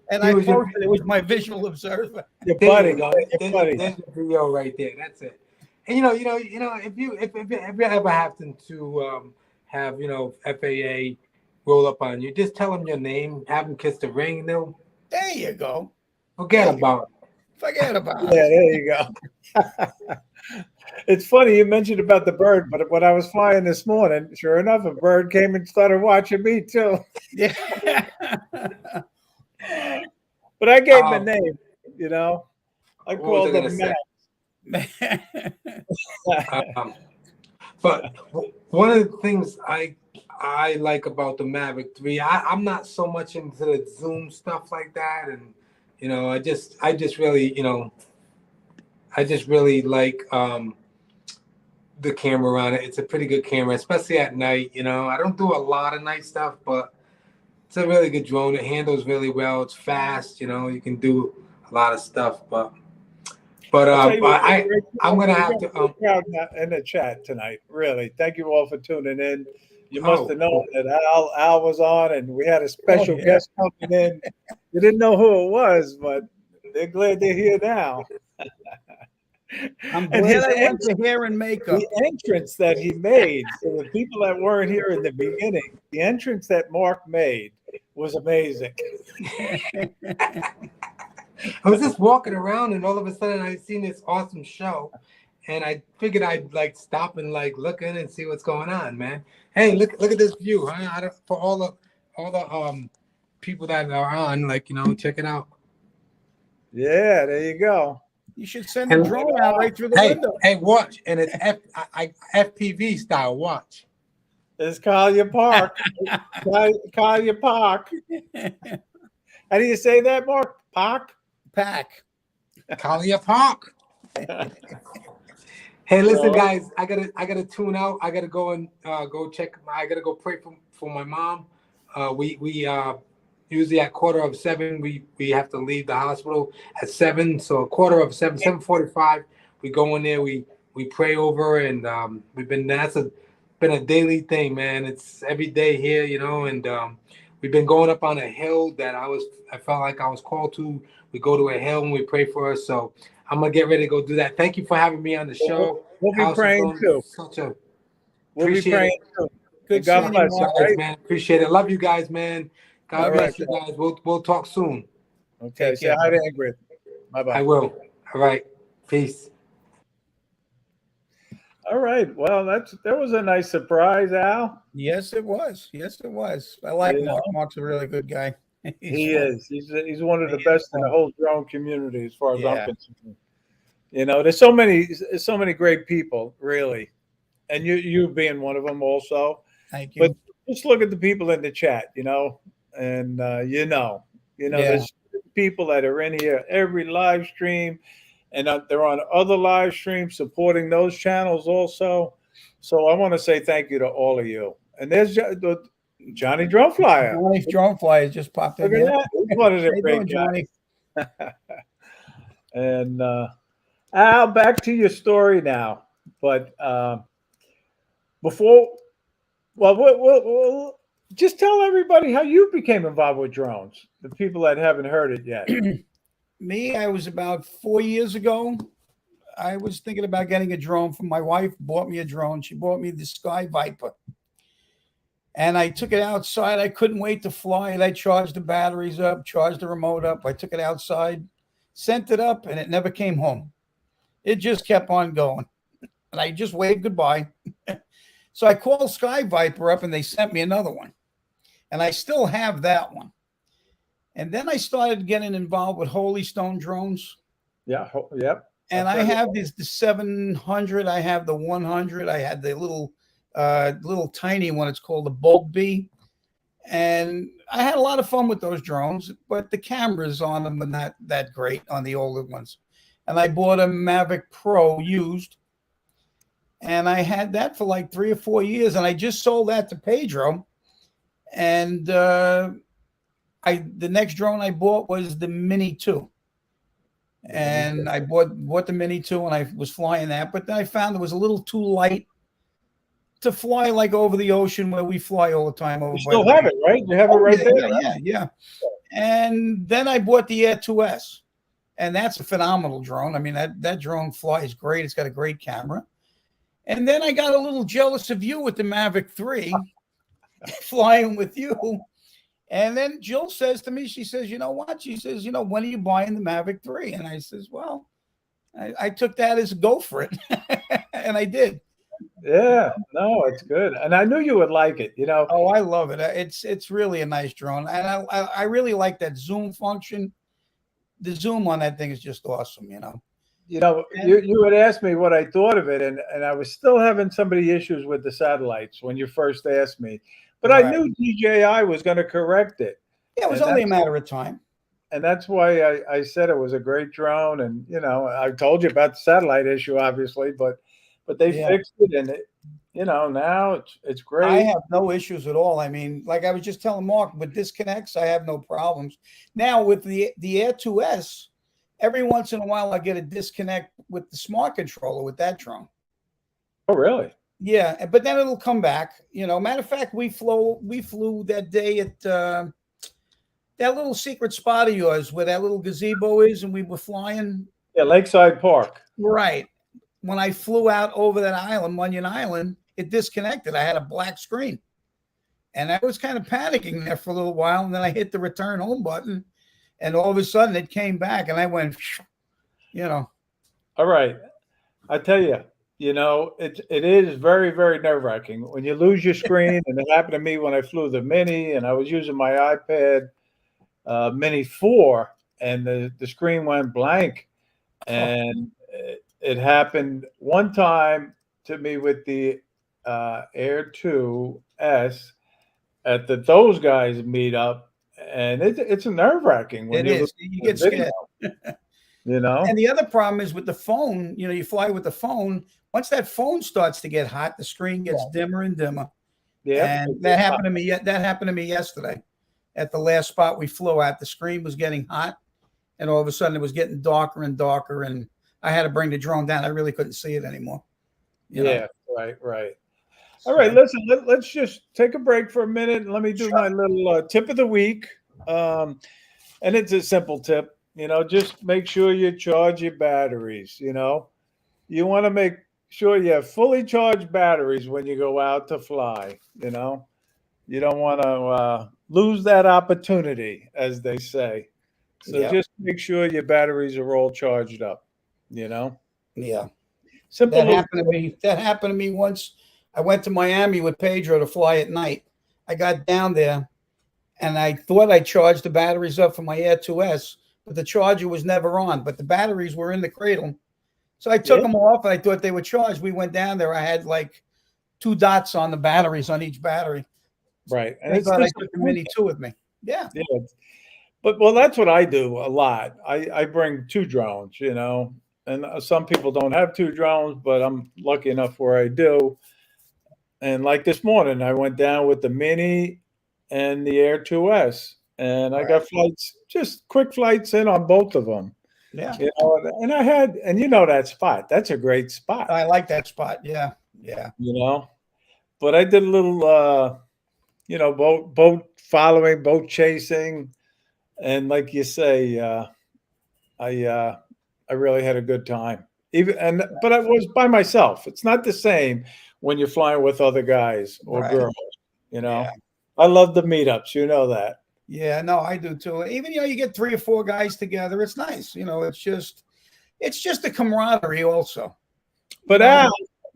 and I posted it was my visual observer. Your buddy, there's the VO right there. That's it. And you know, if you ever happen to have FAA roll up on you, just tell them your name, have them kiss the ring, and they'll. There you go. Forget about it. Forget about it. Yeah, there you go. It's funny you mentioned about the bird, but when I was flying this morning, sure enough, a bird came and started watching me too. Yeah. But I gave him a name, you know. I called him Max. But one of the things I like about the Mavic 3, I'm not so much into the zoom stuff like that, and I just really like the camera on it. It's a pretty good camera, especially at night. I don't do a lot of night stuff, but it's a really good drone. It handles really well. It's fast. You can do a lot of stuff, but I'm gonna have to in the chat tonight. Really, thank you all for tuning in. You must have known that Al was on, and we had a special guest coming in. You didn't know who it was, but they're glad they're here now. I'm glad I went to hair and makeup. The entrance that he made, for the people that weren't here in the beginning, the entrance that Mark made was amazing. I was just walking around, and all of a sudden I seen this awesome show, and I figured I'd stop and look in and see what's going on, man. Hey, look at this view, huh? For all the people that are on, check it out. Yeah, there you go. You should send the drone out right through the window. Hey, watch, and it's FPV style. Watch. It's Collier Park. Collier Park. How do you say that, Mark? Park? Pack. Collier Park. Hey, listen, guys. I gotta tune out. I gotta go and go check. I gotta go pray for my mom. We usually at 7:15 we have to leave the hospital at 7. So 7:15, 7:45 we go in there. We pray over, and that's been a daily thing, man. It's every day here, and we've been going up on a hill that I felt like I was called to. We go to a hill and we pray for her. So I'm gonna get ready to go do that. Thank you for having me on the show. We'll be praying too. We'll be praying too. Good God bless you, guys, man. Appreciate it. Love you guys, man. God bless you guys. We'll talk soon. Okay. Say hi to Ingrid. Bye bye. I will. All right. Peace. All right. Well, that was a nice surprise, Al. Yes, it was. I like Mark. Mark's a really good guy. He is. He's one of the best in the whole drone community, as far as I'm concerned. There's so many great people, really, and you being one of them, also. Thank you. But just look at the people in the chat, and there's people that are in here every live stream, and they're on other live streams supporting those channels also. So I want to say thank you to all of you. And there's Johnny Droneflyer. Johnny Droneflyer just popped in. Look at that. He's one of the great Johnny. And Al, back to your story now. But before, we'll just tell everybody how you became involved with drones, the people that haven't heard it yet. Me, I was about 4 years ago. I was thinking about getting a drone from my wife, bought me a drone. She bought me the Sky Viper. And I took it outside. I couldn't wait to fly it. I charged the batteries up, charged the remote up. I took it outside, sent it up, and it never came home. It just kept on going. And I just waved goodbye. So I called Sky Viper up and they sent me another one. And I still have that one. And then I started getting involved with Holy Stone drones. Yeah. Yep. And I have the 700. I have the 100. I had the little tiny one. It's called the Bolt B. And I had a lot of fun with those drones, but the cameras on them are not that great on the older ones. And I bought a Mavic Pro used. And I had that for like 3 or 4 years. And I just sold that to Pedro. And the next drone I bought was the Mini 2. And I bought the Mini 2 and I was flying that. But then I found it was a little too light to fly like over the ocean where we fly all the time. Over you still have it, right? You have it right there. Yeah. And then I bought the Air 2S. And that's a phenomenal drone. I mean, that drone flies great. It's got a great camera. And then I got a little jealous of you with the Mavic 3 flying with you. And then Jill says to me, she says, you know what? She says, when are you buying the Mavic 3? And I says, well, I took that as a go for it. And I did. Yeah, no, it's good. And I knew you would like it, Oh, I love it. It's really a nice drone. And I really like that zoom function. The zoom on that thing is just awesome, You had asked me what I thought of it, and I was still having somebody issues with the satellites when you first asked me. But right. I knew DJI was going to correct it. Yeah, it was only a matter of time. And that's why I said it was a great drone. And, I told you about the satellite issue, obviously, but they fixed it. And, now it's great. I have no issues at all. I mean, like I was just telling Mark, with disconnects, I have no problems. Now, with the Air 2S, every once in a while, I get a disconnect with the smart controller with that drone. Oh, really? Yeah, but then it'll come back. Matter of fact, we flew that day at that little secret spot of yours where that little gazebo is, and we were flying. Yeah, Lakeside Park. Right. When I flew out over that island, Munyon Island, it disconnected. I had a black screen. And I was kind of panicking there for a little while, and then I hit the return home button, and all of a sudden it came back, and I went, All right. I tell you, it is very, very nerve-wracking when you lose your screen. And it happened to me when I flew the Mini, and I was using my iPad Mini 4, and the screen went blank. And it happened one time to me with the Air 2S at those guys Meetup, and it's nerve-wracking when you get scared. And the other problem is with the phone. You fly with the phone. Once that phone starts to get hot, the screen gets dimmer and dimmer. Yeah, and that happened to me. That happened to me yesterday. At the last spot we flew at, the screen was getting hot, and all of a sudden it was getting darker and darker, and I had to bring the drone down. I really couldn't see it anymore. Right. All right, listen. Let's just take a break for a minute, and let me do my little tip of the week. And it's a simple tip. Just make sure you charge your batteries. You want to make sure you have fully charged batteries when you go out to fly. You don't want to lose that opportunity, as they say. So just make sure your batteries are all charged up. Yeah. Simple. That happened to me once. I went to Miami with Pedro to fly at night. I got down there, and I thought I charged the batteries up for my Air 2S, but the charger was never on. But the batteries were in the cradle. So I took them off, and I thought they were charged. We went down there. I had like 2 dots on the batteries on each battery. Right. And I thought I took the Mini 2 with me. Yeah. But that's what I do a lot. I bring 2 drones, and some people don't have 2 drones, but I'm lucky enough where I do. And like this morning, I went down with the Mini and the Air 2S, and I got flights, just quick flights in on both of them. Yeah. And I had, and that spot, that's a great spot. I like that spot. Yeah. But I did a little, boat following, boat chasing. And like you say, I really had a good time. But I was by myself. It's not the same when you're flying with other guys or Right. girls. You know, Yeah. I love the meetups. You know that. Yeah, no, I do too. Even you get 3 or 4 guys together, it's nice. It's just a camaraderie also. But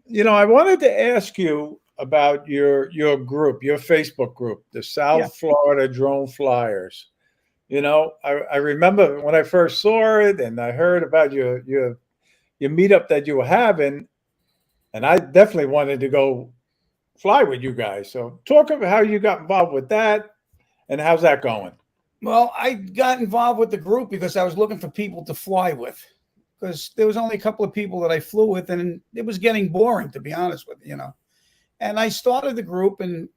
You know? Al, I wanted to ask you about your group, your Facebook group, the Yeah. South Florida Drone Flyers. I remember when I first saw it and I heard about your meetup that you were having, and I definitely wanted to go fly with you guys. So talk about how you got involved with that and how's that going? Well, I got involved with the group because I was looking for people to fly with. Because there was only a couple of people that I flew with, and it was getting boring, to be honest with you. And I started the group, and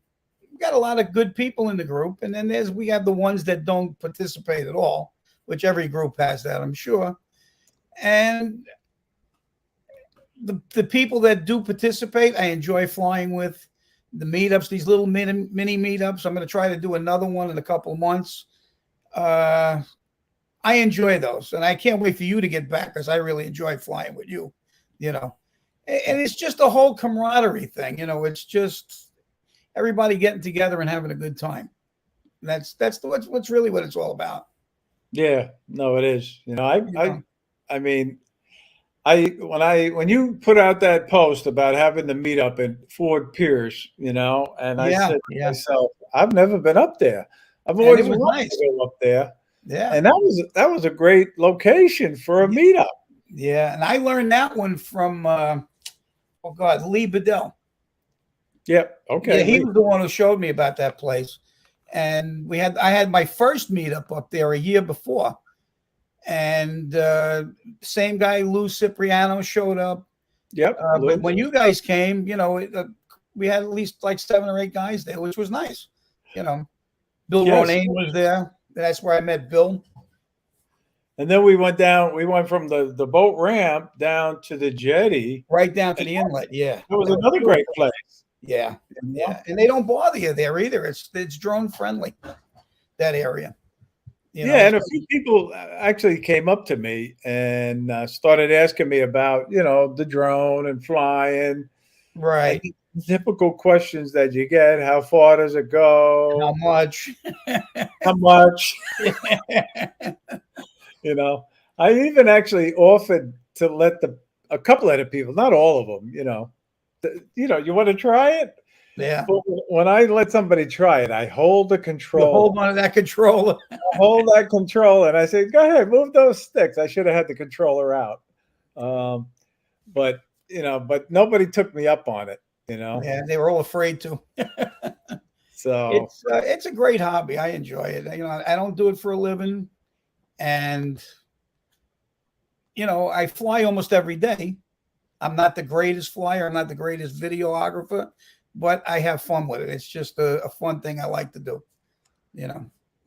we got a lot of good people in the group. And then we have the ones that don't participate at all, which every group has that, I'm sure. And the people that do participate, I enjoy flying with. The meetups, these little mini meetups. I'm going to try to do another one in a couple of months. I enjoy those, and I can't wait for you to get back because I really enjoy flying with you. And it's just a whole camaraderie thing. It's just everybody getting together and having a good time. That's what's really what it's all about. Yeah, no, it is. Yeah. I mean, when you put out that post about having the meetup in Fort Pierce, and I Yeah, said to yeah. myself, I've never been up there. I've And always it was wanted nice. to go up there, Yeah. and that was a great location for a meetup. Yeah. And I learned that one from Lee Bedell. Yep. Okay. Yeah, he was the one who showed me about that place. And I had my first meetup up there a year before. And same guy, Lou Cipriano, showed up. Yep. But when you guys came, we had at least like 7 or 8 guys there, which was nice. Bill Yes. Ronayne was there. That's where I met Bill. And then we went down. We went from the boat ramp down to the jetty, right down to the inlet. Yeah, that was another great place. Yeah, yeah, and they don't bother you there either. It's drone friendly, that area. Yeah, and a few people actually came up to me and started asking me about, the drone and flying. Right. And typical questions that you get: how far does it go? How much? How much? I even actually offered to let a couple of the people, not all of them, you want to try it? Yeah. But when I let somebody try it, I hold the control. You hold on to that controller. Hold that controller, and I say, "Go ahead, move those sticks." I should have had the controller out, but nobody took me up on it. Yeah, they were all afraid to. So it's a great hobby. I enjoy it. I don't do it for a living, and I fly almost every day. I'm not the greatest flyer. I'm not the greatest videographer, but I have fun with it. It's just a fun thing I like to do.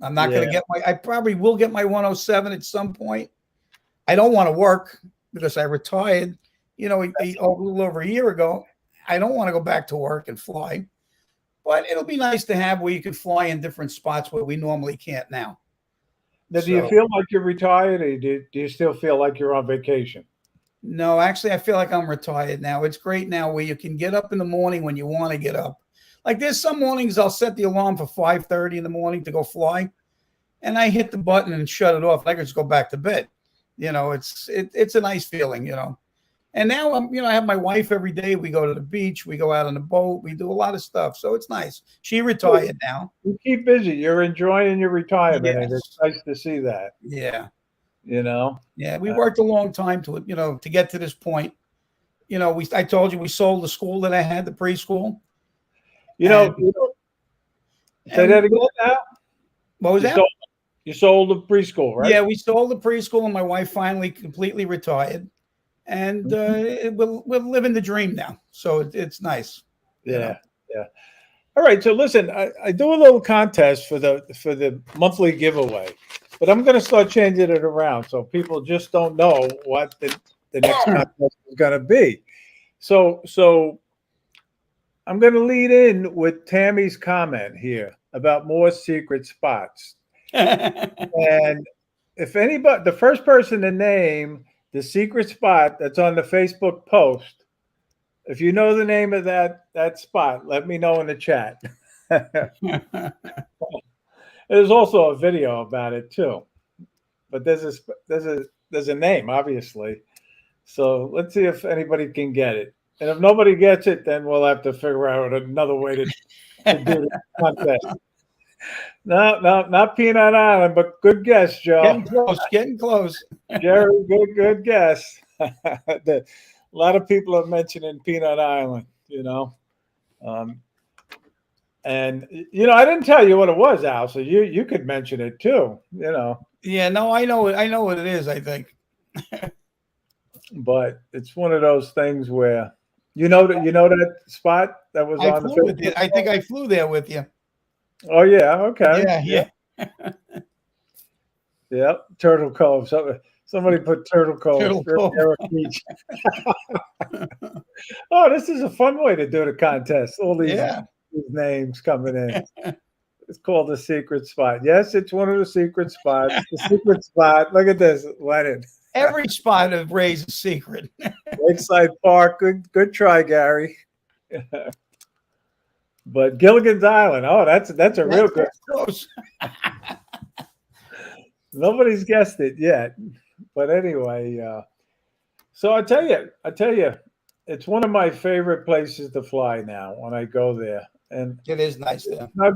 I'm not going to get I probably will get my 107 at some point. I don't want to work because I retired, a little over a year ago. I don't want to go back to work and fly, but it'll be nice to have where you can fly in different spots where we normally can't now. Now, do you feel like you're retired, or do you still feel like you're on vacation? No, actually, I feel like I'm retired now. It's great now where you can get up in the morning when you want to get up. Like there's some mornings I'll set the alarm for 5:30 in the morning to go fly, and I hit the button and shut it off. I can just go back to bed. It's a nice feeling, And now I have my wife every day. We go to the beach, we go out on the boat, we do a lot of stuff. So it's nice. She retired now. You keep busy. You're enjoying your retirement, Yes. and it's nice to see that. Yeah. Yeah, we worked a long time to get to this point. I told you we sold the school that I had, the preschool. Say that again now. What was that? You sold the preschool, right? Yeah, we sold the preschool, and my wife finally completely retired, and we're living the dream now. So it's nice. Yeah. All right. So listen, I do a little contest for the monthly giveaway, but I'm going to start changing it around so people just don't know what the next contest is going to be. So I'm going to lead in with Tammy's comment here about more secret spots. And if anybody, the first person to name the secret spot that's on the Facebook post, if you know the name of that spot, let me know in the chat. There's also a video about it too, but there's a name, obviously. So let's see if anybody can get it. And if nobody gets it, then we'll have to figure out another way to do the contest. No, not Peanut Island, but good guess, Joe. Getting close, getting close. Jerry, good guess. A lot of people are mentioning Peanut Island, and I didn't tell you what it was, Al, so you could mention it too, Yeah, no, I know what it is, I think. But it's one of those things where that spot that was on the flew with you. I think I flew there with you. Oh yeah, okay. Yeah. Yep, Turtle Cove. Somebody put Turtle Cove. Turtle Cove. Beach. Oh, this is a fun way to do the contest. All these names coming in. It's called the secret spot. Yes, it's one of the secret spots. The secret spot. Look at this, Leonard. Every spot of Ray's a secret. Lakeside Park. Good try, Gary. But Gilligan's Island. Oh, that's a real good. Close. Nobody's guessed it yet. But anyway, so I tell you, it's one of my favorite places to fly now when I go there. And it is nice there. Now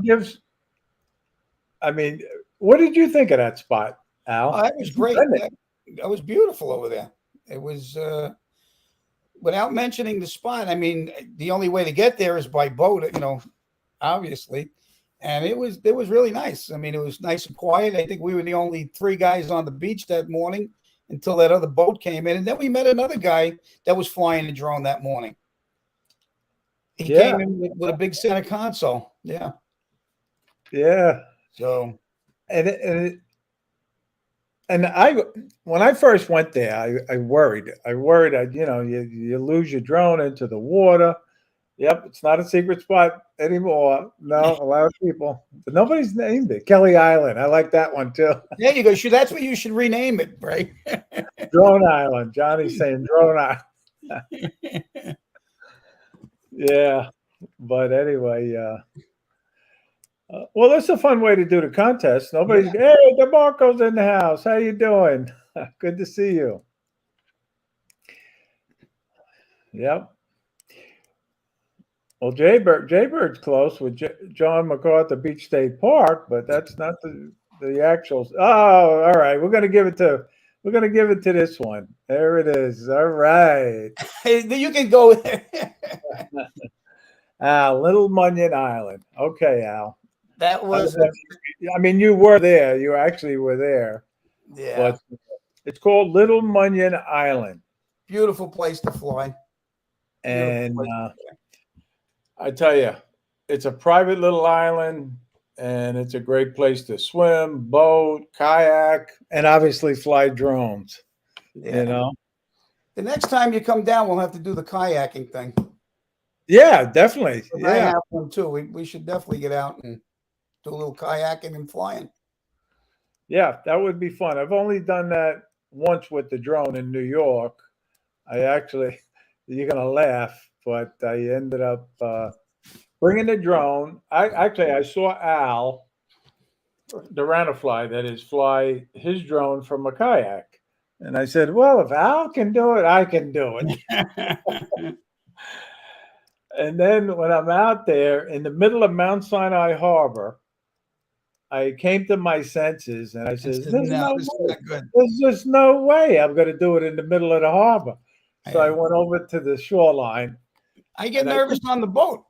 what did you think of that spot, Al? Oh, that was great. That was beautiful over there. It was, without mentioning the spot, the only way to get there is by boat, obviously. And it was really nice. It was nice and quiet. I think we were the only 3 guys on the beach that morning until that other boat came in. And then we met another guy that was flying a drone that morning. He came in with a big center console. Yeah. Yeah. So, and when I first went there, I worried. You lose your drone into the water. Yep, it's not a secret spot anymore. No, a lot of people, but nobody's named it. Kelly Island. I like that one too. There you go. That's what you should rename it, right? Drone Island. Johnny's saying Drone Island. Yeah, but anyway, well, that's a fun way to do the contest. Nobody's, hey, DeMarco's in the house. How you doing? Good to see you. Yep. Well, Jaybird's close with John MacArthur Beach State Park, but that's not the actual. Oh, all right. We're gonna give it to this one. There it is. All right. You can go there. Little Munyon Island. Okay, Al. That was. You were there. You actually were there. Yeah. But it's called Little Munyon Island. Beautiful place to fly. And I tell you, it's a private little island, and it's a great place to swim, boat, kayak, and obviously fly drones. Yeah. The next time you come down, we'll have to do the kayaking thing. Yeah, definitely. I have one too. We should definitely get out and do a little kayaking and flying. Yeah, that would be fun. I've only done that once with the drone in New York. You're gonna laugh, but I ended up bringing the drone. I saw Al, the Ranafly, that is, fly his drone from a kayak, and I said, "Well, if Al can do it, I can do it." And then when I'm out there in the middle of Mount Sinai Harbor, I came to my senses and I said, there's just no way I'm going to do it in the middle of the harbor. So I went over to the shoreline. I get nervous on the boat.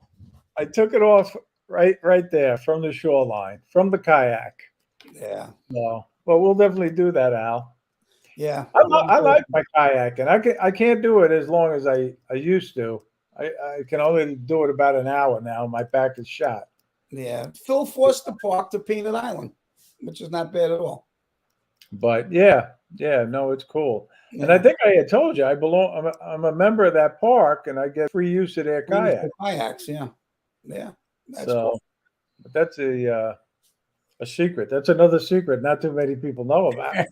I took it off right there from the shoreline, from the kayak. Yeah. Well, we'll definitely do that, Al. Yeah. I like my kayak, and I can't do it as long as I used to. I can only do it about an hour now. My back is shot. Yeah. Phil forced the park to Peanut Island, which is not bad at all. But no, it's cool. Yeah. And I think I had told you I'm a member of that park, and I get free use of their kayaks. Kayaks, yeah. That's cool. But that's A secret. That's another secret not too many people know about.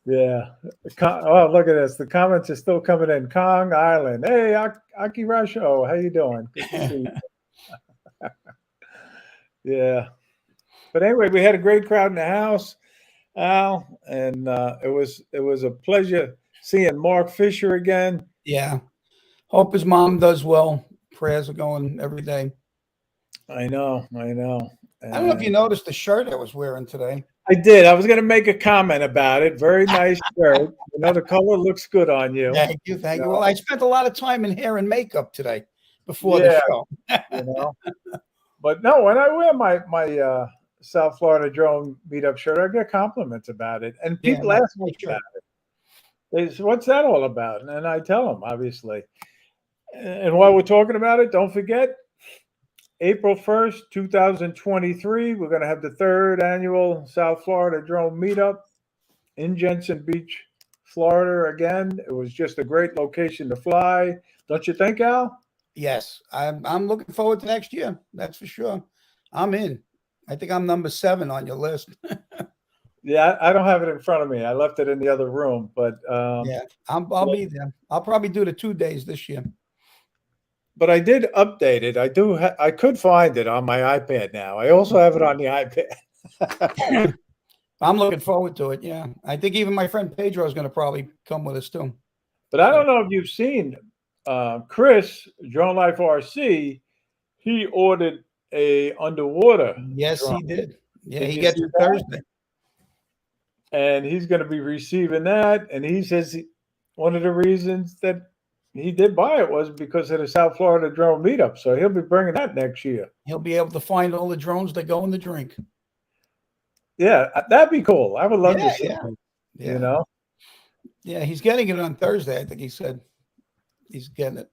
Yeah. Oh, look at this. The comments are still coming in. Kong Island. Hey, Aki Rasho. How you doing? Good to see you. Yeah. But anyway, we had a great crowd in the house, Al, and it was a pleasure seeing Mark Fisher again. Yeah. Hope his mom does well. Prayers are going every day. I know. I don't know if you noticed the shirt I was wearing today. I did. I was going to make a comment about it. Very nice shirt. The color looks good on you. Thank you. Well, I spent a lot of time in hair and makeup today before the show. But no, when I wear my South Florida drone meetup shirt, I get compliments about it, and people ask me about it. They say, "What's that all about?" And I tell them, obviously. And while we're talking about it, don't forget, April 1st, 2023, we're going to have the 3rd annual South Florida Drone Meetup in Jensen Beach, Florida. Again, it was just a great location to fly. Don't you think, Al? Yes, I'm looking forward to next year. That's for sure. I'm in. I think I'm number 7 on your list. Yeah, I don't have it in front of me. I left it in the other room, but yeah, I'll be there. I'll probably do the 2 days this year. But I did update it. I could find it on my iPad now. I also have it on the iPad. I'm looking forward to it. Yeah, I think even my friend Pedro is going to probably come with us too. But I don't know if you've seen Chris, Drone Life RC. He ordered a underwater. Yes, drone. he did. Yeah, he gets it Thursday. And he's going to be receiving that. And he says one of the reasons that he did buy it was because of the South Florida Drone Meetup. So he'll be bringing that next year. He'll be able to find all the drones that go in the drink. Yeah, that'd be cool. I would love to see it, Yeah, he's getting it on Thursday. I think he said he's getting it.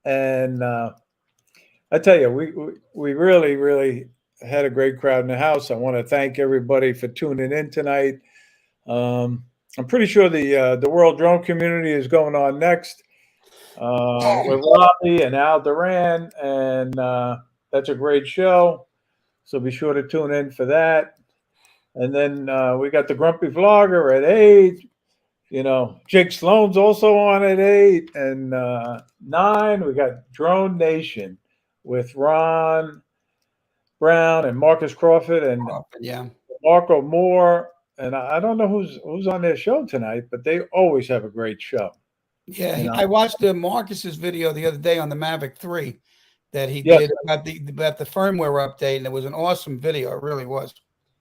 And I tell you, we really, really had a great crowd in the house. I want to thank everybody for tuning in tonight. I'm pretty sure the World Drone Community is going on next with Robbie and Al Duran, and that's a great show. So be sure to tune in for that. And then we got the Grumpy Vlogger at 8. Jake Sloan's also on at 8 and 9. We got Drone Nation with Ron Brown and Marcus Crawford and Marco Moore. And I don't know who's on their show tonight, but they always have a great show. Yeah, I watched Marcus's video the other day on the Mavic 3 that he did about the firmware update, and it was an awesome video. It really was.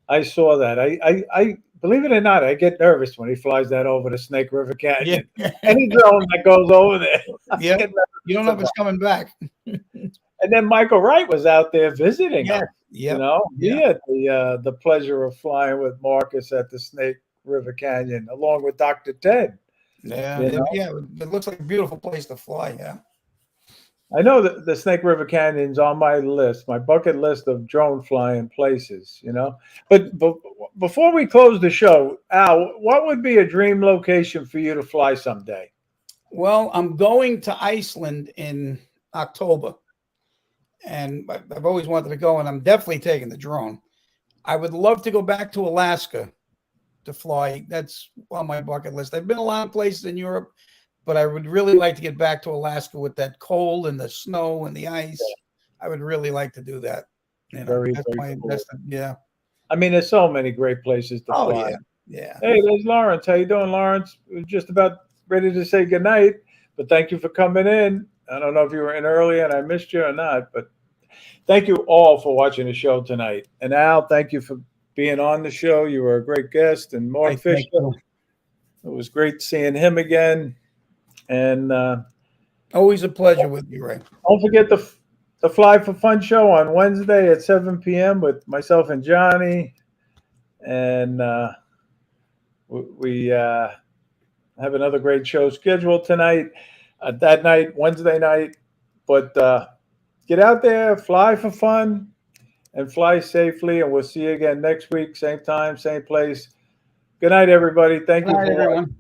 I saw that. I believe it or not, I get nervous when he flies that over the Snake River Canyon. Yeah. Any drone that goes over there. Yeah, you don't know if it's coming back. And then Michael Wright was out there visiting. Yeah. He had the pleasure of flying with Marcus at the Snake River Canyon, along with Dr. Ted. Yeah, it looks like a beautiful place to fly. Yeah, I know that the Snake River Canyon's on my list, my bucket list of drone flying places. But before we close the show, Al, what would be a dream location for you to fly someday? Well, I'm going to Iceland in October. And I've always wanted to go, and I'm definitely taking the drone. I would love to go back to Alaska to fly. That's on my bucket list. I've been a lot of places in Europe, but I would really like to get back to Alaska with that cold and the snow and the ice. I would really like to do that. Very cool. Yeah. I mean, there's so many great places to fly. Yeah. Hey, there's Lawrence. How you doing, Lawrence? We're just about ready to say goodnight, but thank you for coming in. I don't know if you were in early and I missed you or not, but thank you all for watching the show tonight. And Al, thank you for being on the show. You were a great guest. And Mark Fisher, it was great seeing him again. And always a pleasure with you, Ray. Don't forget the Fly for Fun show on Wednesday at 7 p.m. with myself and Johnny. And we have another great show scheduled tonight, that night, Wednesday night. But get out there, fly for fun, and fly safely. And we'll see you again next week, same time, same place. Good night, everybody. Thank you for watching.